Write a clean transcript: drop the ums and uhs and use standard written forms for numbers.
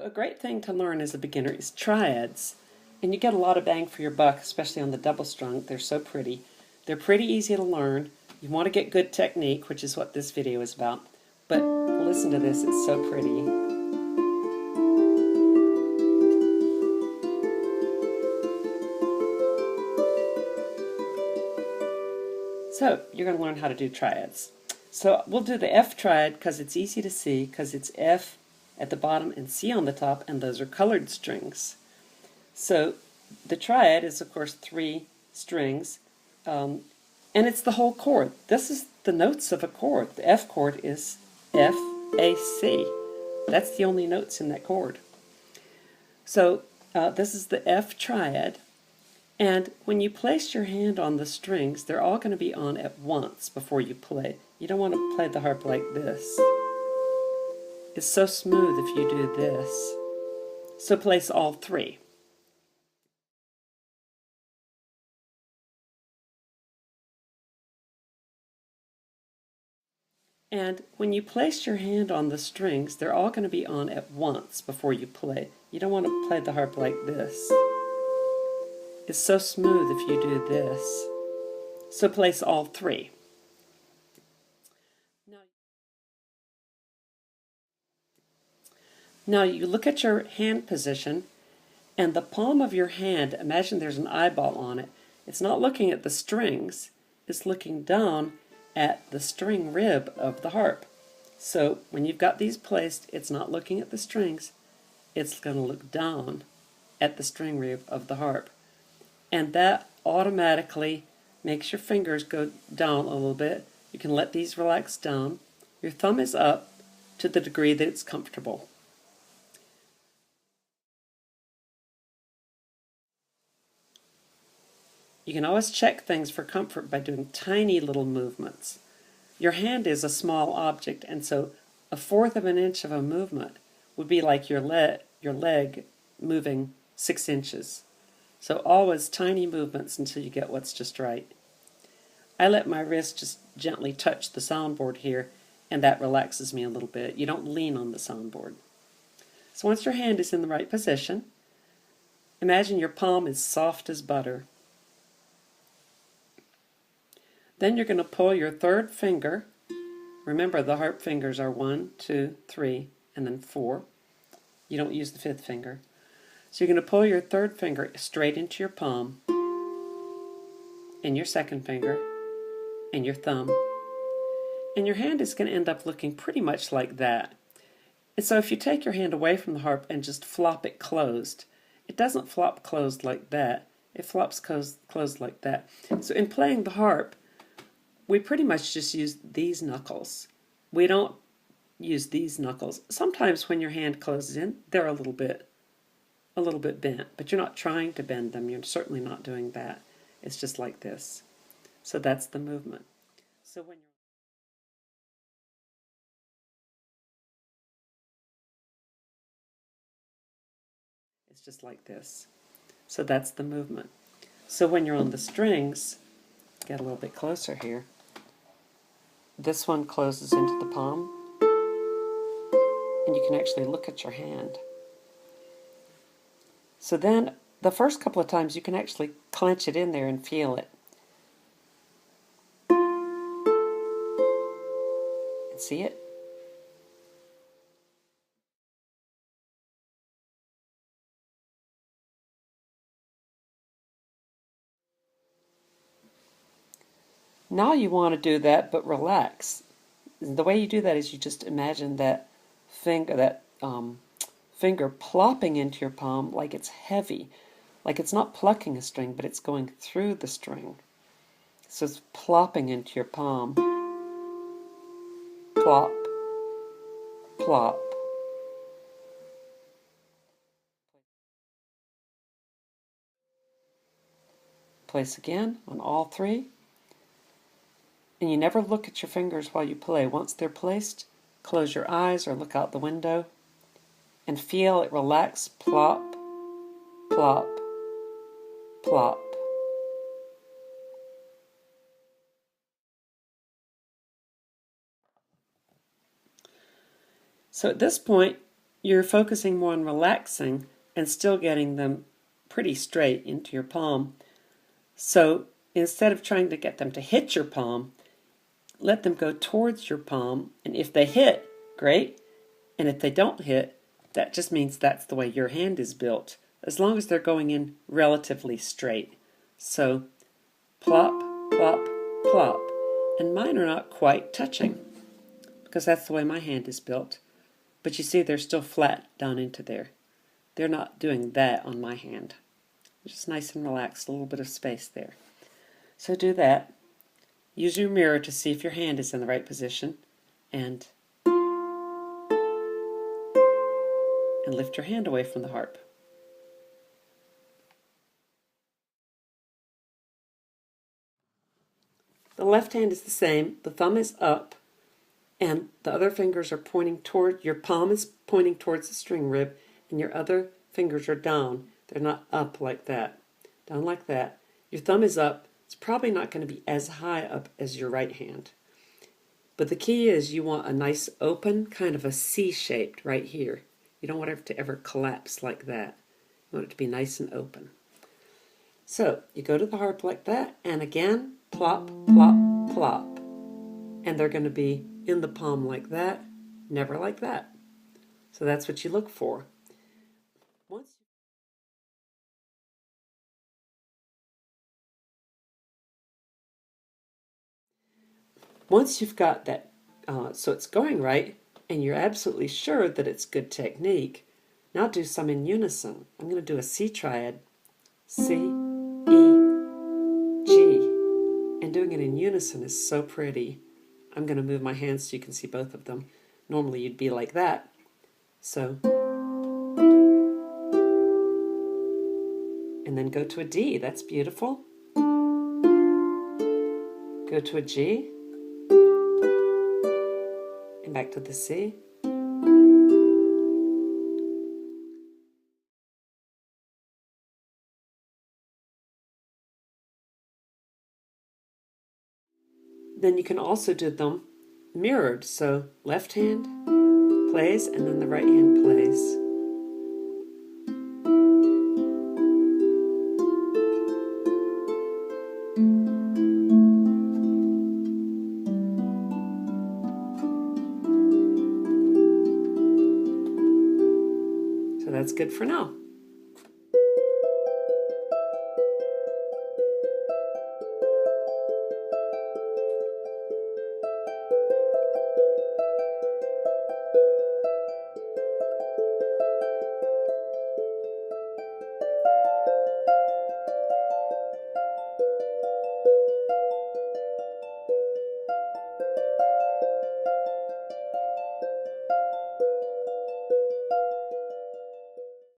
A great thing to learn as a beginner is triads, and you get a lot of bang for your buck, especially on the double strung. They're so pretty. They're pretty easy to learn. You want to get good technique, which is what this video is about, but listen to this, it's so pretty. So you're going to learn how to do triads. So we'll do the F triad because it's easy to see, because it's F at the bottom and C on the top, and those are colored strings. So the triad is, of course, 3 strings, and it's the whole chord. This is the notes of a chord. The F chord is F, A, C. That's the only notes in that chord. So this is the F triad, and when you place your hand on the strings, they're all going to be on at once before you play. You don't want to play the harp like this. It's so smooth if you do this. So place all 3. And when you place your hand on the strings, they're all going to be on at once before you play. You don't want to play the harp like this. It's so smooth if you do this. So place all 3. Now you look at your hand position, and the palm of your hand, imagine there's an eyeball on it. It's not looking at the strings, it's looking down at the string rib of the harp. So when you've got these placed, it's not looking at the strings, it's going to look down at the string rib of the harp. And that automatically makes your fingers go down a little bit. You can let these relax down. Your thumb is up to the degree that it's comfortable. You can always check things for comfort by doing tiny little movements. Your hand is a small object, and so 1/4 of an inch of a movement would be like your leg moving 6 inches. So always tiny movements until you get what's just right. I let my wrist just gently touch the soundboard here, and that relaxes me a little bit. You don't lean on the soundboard. So once your hand is in the right position, imagine your palm is soft as butter. Then you're going to pull your 3rd finger. Remember, the harp fingers are 1, 2, 3, and then 4. You don't use the 5th finger. So you're going to pull your 3rd finger straight into your palm, and your 2nd finger, and your thumb. And your hand is going to end up looking pretty much like that. And so if you take your hand away from the harp and just flop it closed, it doesn't flop closed like that. It flops closed like that. So in playing the harp, we pretty much just use these knuckles. We don't use these knuckles. Sometimes when your hand closes in, they're a little bit bent, but you're not trying to bend them. You're certainly not doing that. It's just like this. So that's the movement. So when you're It's just like this. So that's the movement. So when you're on the strings, get a little bit closer here. This one closes into the palm, and you can actually look at your hand. So then, the first couple of times you can actually clench it in there and feel it. And see it? Now you want to do that, but relax. The way you do that is you just imagine that finger plopping into your palm like it's heavy, like it's not plucking a string, but it's going through the string. So it's plopping into your palm. Plop, plop. Place again on all 3. And you never look at your fingers while you play. Once they're placed, close your eyes or look out the window and feel it relax. Plop, plop, plop. So at this point, you're focusing more on relaxing and still getting them pretty straight into your palm. So instead of trying to get them to hit your palm, let them go towards your palm, and if they hit, great, and if they don't hit, that just means that's the way your hand is built, as long as they're going in relatively straight. So plop, plop, plop, and mine are not quite touching, because that's the way my hand is built. But you see they're still flat down into there. They're not doing that on my hand. Just nice and relaxed, a little bit of space there. So do that. Use your mirror to see if your hand is in the right position, and lift your hand away from the harp. The left hand is the same. The thumb is up, and the other fingers are pointing toward, your palm is pointing towards the string rib, and your other fingers are down. They're not up like that. Down like that. Your thumb is up. It's probably not going to be as high up as your right hand. But the key is you want a nice open, kind of a C-shaped right here. You don't want it to ever collapse like that. You want it to be nice and open. So you go to the harp like that, and again, plop, plop, plop. And they're going to be in the palm like that, never like that. So that's what you look for. Once you've got that, so it's going right, and you're absolutely sure that it's good technique, now do some in unison. I'm going to do a C triad, C, E, G, and doing it in unison is so pretty. I'm going to move my hands so you can see both of them. Normally you'd be like that. So, and then go to a D. That's beautiful. Go to a G, and back to the C. Then you can also do them mirrored. So left hand plays, and then the right hand plays. So that's good for now.